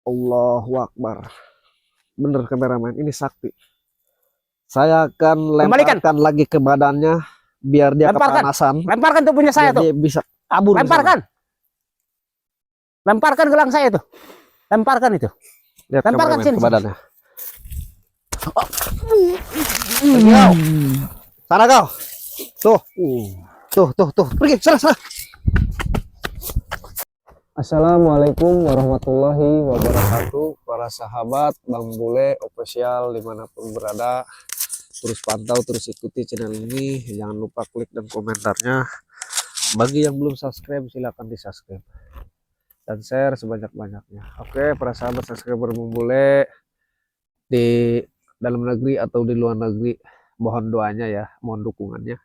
Allahu Akbar. Bener kameramen, ini sakti. Saya akan lemparkan lagi ke badannya biar dia kepanasan. Lemparkan tuh punya saya tuh. Dia bisa kabur. Lemparkan. Lemparkan gelang saya tuh. Lemparkan itu. Lihat lemparkan sini ke badannya. Sana kau. Tuh. Tuh. Pergi, sana. Assalamualaikum warahmatullahi wabarakatuh. Para sahabat Bang Bule official dimanapun berada, terus pantau, terus ikuti channel ini. Jangan lupa klik dan komentarnya. Bagi yang belum subscribe silahkan di subscribe dan share sebanyak-banyaknya. Oke, para sahabat subscriber Bang Bule di dalam negeri atau di luar negeri, mohon doanya ya, mohon dukungannya.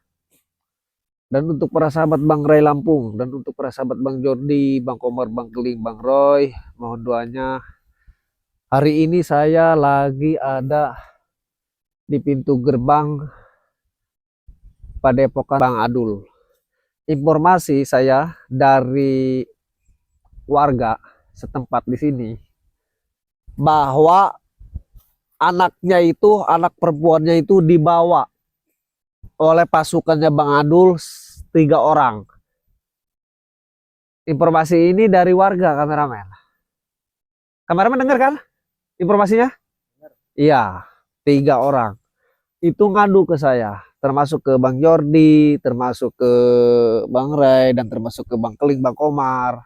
Dan untuk para sahabat Bang Ray Lampung, dan untuk para sahabat Bang Jordi, Bang Komar, Bang Keling, Bang Roy, mohon doanya. Hari ini saya lagi ada di pintu gerbang Padepokan Bang Adul. Informasi saya dari warga setempat di sini bahwa anaknya itu, anak perempuannya itu dibawa oleh pasukannya Bang Adul 3 orang. Informasi ini dari warga, kameramen. Kameramen dengar kan informasinya? Iya, 3 orang. Itu ngadu ke saya, termasuk ke Bang Jordi, termasuk ke Bang Ray, dan termasuk ke Bang Keling, Bang Komar.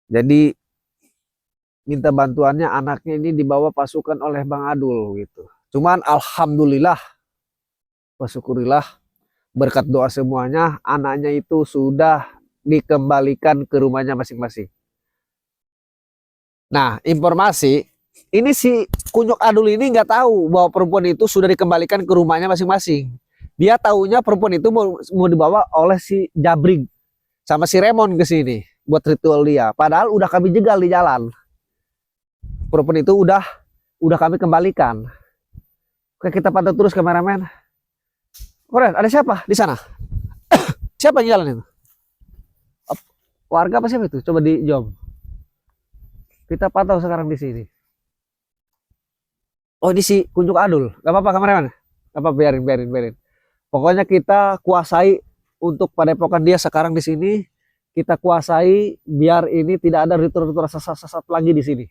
Jadi minta bantuannya, anaknya ini dibawa pasukan oleh Bang Adul gitu. Cuman alhamdulillah, wasyukurillah, berkat doa semuanya, anaknya itu sudah dikembalikan ke rumahnya masing-masing. Nah, informasi ini si Kunyuk Adul ini nggak tahu bahwa perempuan itu sudah dikembalikan ke rumahnya masing-masing. Dia taunya perempuan itu mau dibawa oleh si Jabrig sama si Remon ke sini buat ritual dia. Padahal udah kami jegal di jalan. Perempuan itu udah kami kembalikan. Oke, kita pantau terus kameramen. Koren, ada siapa di sana? Siapa yang jalan itu? Warga apa siapa itu? Coba dijawab. Kita pantau sekarang di sini. Oh, ini si Kunyuk Adul. Gak apa-apa kameramen. Gak apa, biarin. Pokoknya kita kuasai untuk padepokan dia sekarang di sini. Kita kuasai biar ini tidak ada ritual-ritual sesat lagi di sini.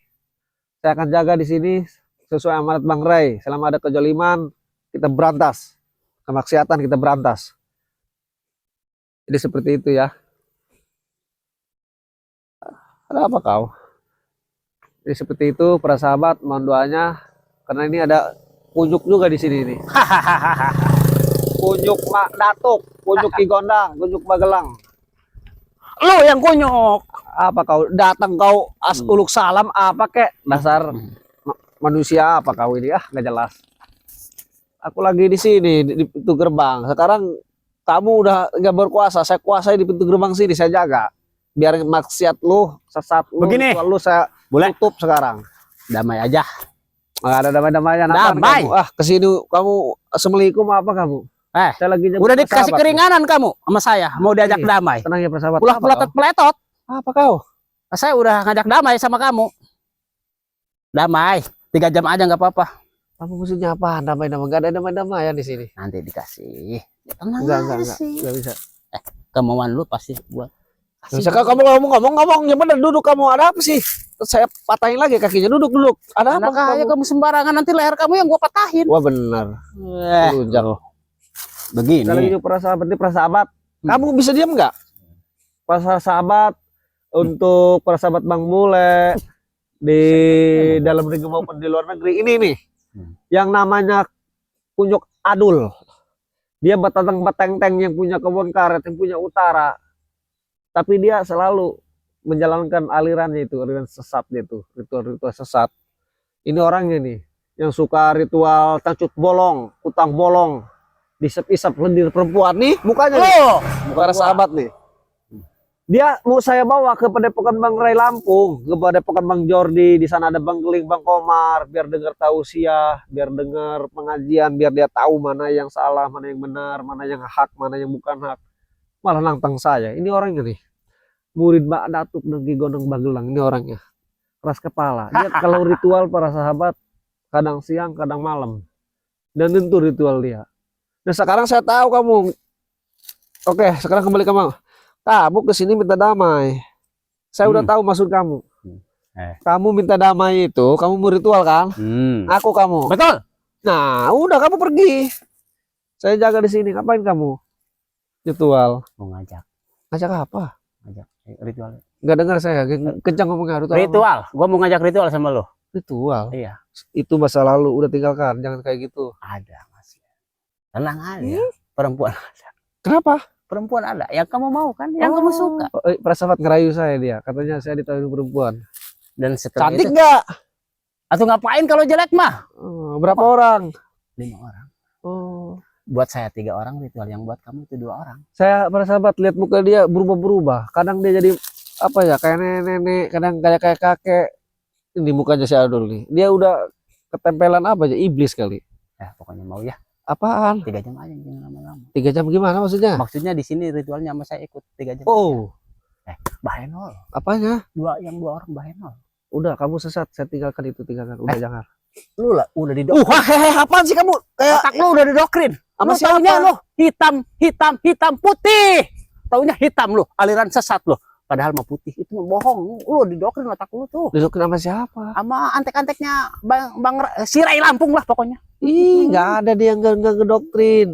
Saya akan jaga di sini sesuai amanat Bang Ray. Selama ada kejoliman, kita berantas. Kemaksiatan kita berantas. Jadi seperti itu ya. Ada apa kau? Jadi seperti itu para sahabat, mohon doanya karena ini ada kunyuk juga di sini nih. Kunyuk Mak Datuk, kunyuk Ki Gondang, kunyuk Magelang. Lu yang kunyuk. Apa kau datang kau uluk salam apa kek? Dasar manusia apa kau ini? Nggak jelas. Aku lagi di sini di pintu gerbang. Sekarang kamu udah nggak berkuasa, saya kuasai di pintu gerbang sini, saya jaga. Biar maksiat lu, sesat lu, begini, lu saya tutup sekarang. Damai aja. Nggak ada damai-damaian. Damai. Kesini kamu assalamualaikum apa kamu? Saya lagi udah dikasih keringanan kamu sama saya, mau diajak damai. Tenang ya persahabat. Ulah peletot. Apa kau? Saya udah ngajak damai sama kamu. Damai, 3 jam aja nggak apa-apa. Apa maksudnya apa? Damai-damai, nggak ada damai-damaian di sini. Nanti dikasih. Tenang enggak bisa. Kemauan lu pasti buat. Bisa kamu ngomong, yang bener duduk kamu. Ada apa sih? Saya patahin lagi kakinya, duduk. Ada apa kayak kamu sembarangan, nanti leher kamu yang gua patahin. Wah benar. Begini. Kalau ini para sahabat, kamu bisa diam nggak? Para sahabat, untuk para sahabat Bang Bule di dalam negeri maupun di luar negeri, ini nih yang namanya Kunyuk Adul. Dia batang-bateng yang punya kebun karet, yang punya utara. Tapi dia selalu menjalankan alirannya itu, aliran sesatnya itu, ritual-ritual sesat. Ini orangnya nih, yang suka ritual tangcut bolong, utang bolong, disep-isep lendir perempuan nih, mukanya nih, para sahabat nih. Dia mau saya bawa ke padepokan Bang Ray Lampung, ke padepokan Bang Jordi. Di sana ada Bang Keling, Bang Komar, biar dengar tausiah, biar dengar pengajian, biar dia tahu mana yang salah, mana yang benar, mana yang hak, mana yang bukan hak. Malah nantang saya. Ini orangnya nih, murid Mbak Datuk dan Ki Gondang Magelang. Ini orangnya. keras kepala. Dia kalau ritual para sahabat kadang siang, kadang malam. Dan tentu ritual dia. Nah sekarang saya tahu kamu. Oke, sekarang kembali kamu. Kamu kesini minta damai. Saya udah tahu maksud kamu. Kamu minta damai itu, kamu mau ritual kan? Aku kamu. Betul. Nah, udah kamu pergi. Saya jaga di sini. Ngapain kamu? Ritual. Mau ngajak. Ngajak apa? Ngajak ritual. Nggak dengar saya. Kencang ngomongnya. Ritual. Gua mau ngajak ritual sama lo. Ritual. Iya. Itu masa lalu. Udah tinggalkan. Jangan kayak gitu. Ada Mas. Tenang aja. Perempuan ada. Kenapa? Perempuan ada. Yang kamu mau kan? Yang kamu suka. Para sahabat ngerayu saya dia. Katanya saya ditawarin perempuan. Dan setelah Cantik itu, nggak? atau ngapain kalau jelek mah? Berapa orang? 5 orang. Oh. Buat saya 3 orang ritual, yang buat kamu itu 2 orang. Saya para sahabat lihat muka dia berubah-berubah. Kadang dia jadi apa ya? Kayak nenek, kadang kayak kakek. Ini mukanya si Adul nih. Dia udah ketempelan apa aja? Iblis kali. Ya pokoknya mau ya. Apaan? 3 jam aja jangan lama-lama. 3 jam gimana maksudnya? Maksudnya di sini ritualnya sama saya ikut 3 jam. Oh. Bahenol. Apanya? 2 orang bahenol. Udah kamu sesat. Saya tinggalkan itu, tinggalkan. Udah jangan. Lu lah udah didokrin. Hehehe, apaan sih kamu? Kayak Otak lu udah didokrin. sama Lu siapa? taunya lu hitam putih. Taunya hitam lu, aliran sesat lu. Padahal mah putih itu mah bohong. Lu didokrin otak lu tuh. Didokrin sama siapa? Sama antek-anteknya Bang Sirai Lampung lah pokoknya. Ih, nggak ada dia nggak ngedoktrin.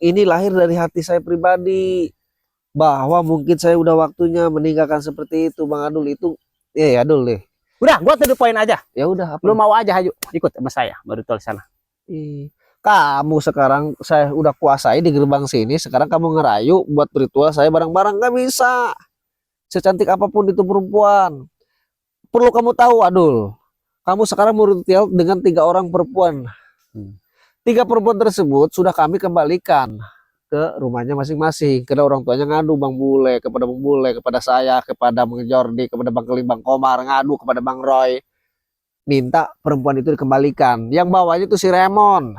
Ini lahir dari hati saya pribadi. Bahwa mungkin saya udah waktunya meninggalkan seperti itu, Bang Adul itu. Ya Adul deh. Udah, gua to the point aja. Ya udah. Lu mau aja ayo ikut sama saya beritual sana. Kamu sekarang saya udah kuasai di gerbang sini. Sekarang kamu ngerayu buat ritual saya bareng-bareng, nggak bisa. Secantik apapun itu perempuan. Perlu kamu tahu, Adul. Kamu sekarang mau ritual dengan 3 orang perempuan. 3 perempuan tersebut sudah kami kembalikan ke rumahnya masing-masing. Karena orang tuanya ngadu Bang Bule, kepada saya, kepada Bang Jordi, kepada Bang Keling, Bang Komar, ngadu kepada Bang Roy. Minta perempuan itu dikembalikan. Yang bawahnya itu si Remon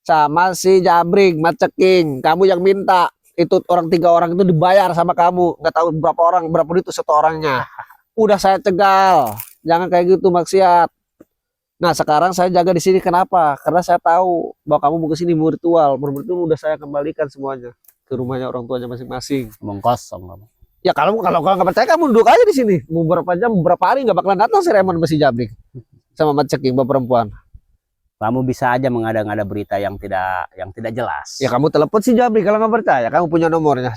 sama si Jabring, Maceking. Kamu yang minta. Itu 3 orang itu dibayar sama kamu. Nggak tahu berapa orang, berapa duit itu 1 orangnya. Udah saya cegal. Jangan kayak gitu maksiat. Nah sekarang saya jaga di sini kenapa? Karena saya tahu bahwa kamu mau ke sini mau ritual. Itu udah saya kembalikan semuanya ke rumahnya orang tuanya masing-masing. Ngomong kosong kamu. Ya kalau nggak percaya kamu duduk aja di sini. Mau berapa jam, berapa hari nggak bakalan datang si Raymond masih Jabrik sama Maceking bapak perempuan. Kamu bisa aja mengada-ngada berita yang tidak jelas. Ya kamu telepon si Jabrik kalau nggak percaya. Kamu punya nomornya.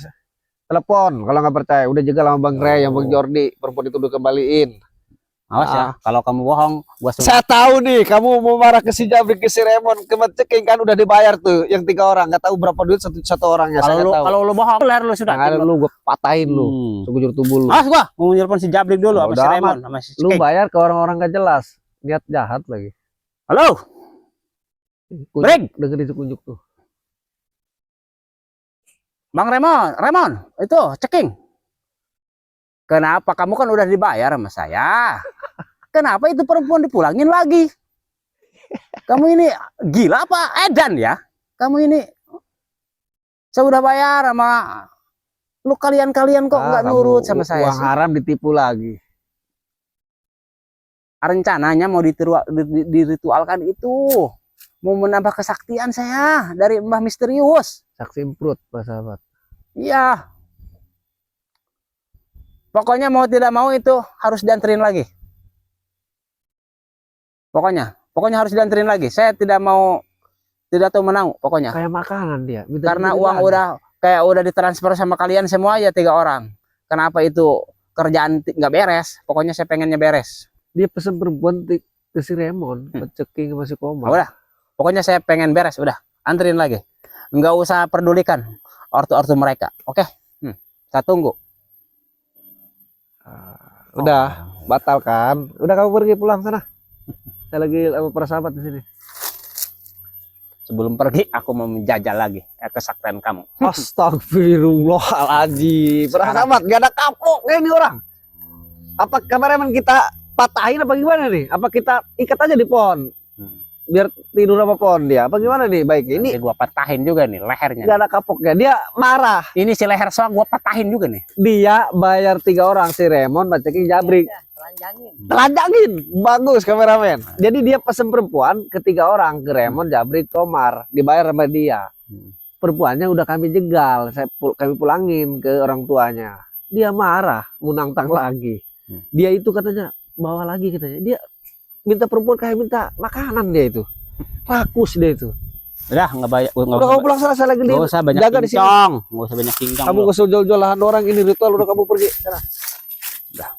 Telepon kalau nggak percaya. Udah juga sama Bang Ray, yang Bang Jordi. Perempuan itu udah kembaliin. Awas ya, kalau kamu bohong, gua saya tahu nih, kamu mau marah ke si Jabrik, ke si Raymond, ke Maceking kan udah dibayar tuh, yang 3 orang, nggak tahu berapa duit satu orangnya. Kalau lu bohong, ler lu sudah. Ada lu, gue patahin lu, sekujur tubuh lu. Awas gua mau nelpon si Jabrik dulu, sama si Raymond, sama si lu bayar ke orang-orang gak jelas, niat jahat lagi. Halo, Brik, dengerin sekunjuk tuh. Bang Raymond, itu Ceking. Kenapa kamu kan udah dibayar sama saya? Kenapa itu perempuan dipulangin lagi? Kamu ini gila apa edan ya? Kamu ini saya udah bayar sama lu, kalian kok nggak nurut sama saya. Uang haram ditipu lagi. Rencananya mau diritualkan itu. Mau menambah kesaktian saya dari Mbah Misterius. Saksi imprut, Pak sahabat. Iya. Pokoknya mau tidak mau itu harus dianterin lagi. Pokoknya harus dianterin lagi. Saya tidak tahu menang pokoknya. Kayak makanan dia. Karena uang udah ditransfer sama kalian semua ya 3 orang. Kenapa itu kerjaan nggak beres? Pokoknya saya pengennya beres. Dia pesen perempuan ke si Raymond, Ceking sama si Komar. Udah. Pokoknya saya pengen beres, udah. Anterin lagi. Nggak usah pedulikan ortu-ortu mereka. Oke? Saya tunggu. Udah, batal kan? Udah kamu pergi pulang sana. Saya lagi sama para sahabat di sini. Sebelum pergi, aku mau menjajal lagi kesaktian kamu. Astagfirullahaladzim. Para sahabat, gak ada kapoknya ini orang. Apa kameramen kita patahin apa gimana nih? Apa kita ikat aja di pohon? biar tidur sama pohon dia. Apa gimana nih baiknya? Ini Nanti gua patahin juga nih lehernya. nggak ada kapoknya. Dia marah. Ini si leher soal gua patahin juga nih. Dia bayar 3 orang, si Raymond, Pak Ceking, Jabrik. Telanjangin. Bagus kameramen. Jadi dia pesen perempuan ke 3 orang, ke Raymond, Jabrik, Komar. Dibayar sama dia. Perempuannya udah kami jegal, kami pulangin ke orang tuanya. Dia marah, mau nantang lagi. Dia itu katanya bawa lagi katanya. Dia minta perempuan kayak minta makanan dia itu. Rakus dia itu. Udah nggak banyak. Udah kamu pulang sana, saya lagi Nggak usah banyak jaga di sini. cincong. Nggak usah banyak cincong. Kamu gak usah jual-jual lahan orang, ini ritual, udah kamu pergi sana. Udah.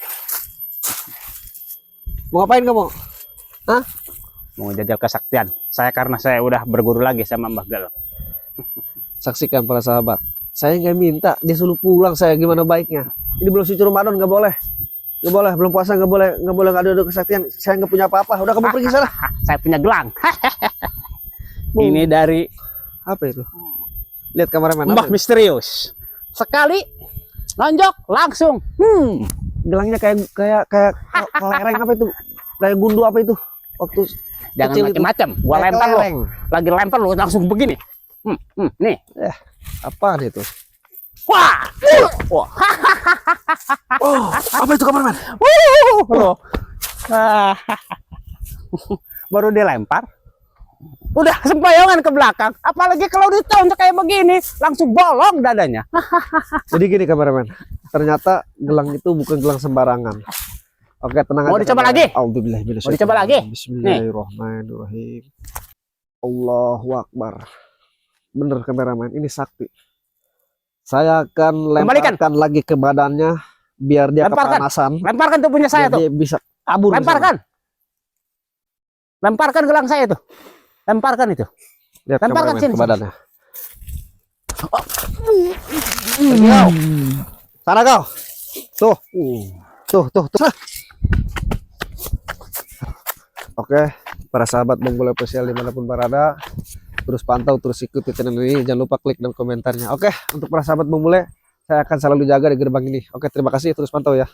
Mau ngapain kamu? Hah? Mau jajal kesaktian. Karena saya udah berguru lagi sama Mbah Gal. Saksikan para sahabat. Saya nggak minta, dia suruh pulang. Saya gimana baiknya? Ini belum suci Ramadan, nggak boleh. Nggak boleh, belum puasa nggak boleh nggak ada kesaktian. Saya nggak punya apa-apa. Udah kamu pergi sana. Saya punya gelang. Ini dari Apa itu? Lihat kameramen. Mbah Misterius. Sekali nonjok langsung. Gelangnya kayak kelereng apa itu? Kayak gundu apa itu? Waktu Jangan kecil itu. macam-macam. Gua Kayak lempar lo. kelereng. Lagi lempar lo langsung begini. Nih. Apaan itu? Wah. Wah. Oh, apa itu kameramen? Loh. Baru dilempar. Udah sempoyongan ke belakang. Apalagi kalau ditonjok kayak begini, langsung bolong dadanya. Jadi gini kameramen. Ternyata gelang itu bukan gelang sembarangan. Oke, tenang Mau aja. dicoba lagi? Mau dicoba lagi? Bismillahirrahmanirrahim. Allahu Akbar. Bener kameramen, ini sakti. Saya akan lemparkan lagi ke badannya biar dia kepanasan. Lemparkan tuh punya saya tuh. Dia bisa kabur. Lemparkan. Lemparkan gelang saya tuh. Lemparkan itu. Lihat Lemparkan kameramen sini. ke badannya. Pergi kau. Sana kau. Tuh. Tuh. Sana. Oke, para sahabat Bonggol Official dimanapun berada, terus pantau, terus ikuti channel ini. Jangan lupa klik dan komentarnya. Oke, untuk para sahabat Bonggol, saya akan selalu jaga di gerbang ini. Oke, terima kasih, terus pantau ya.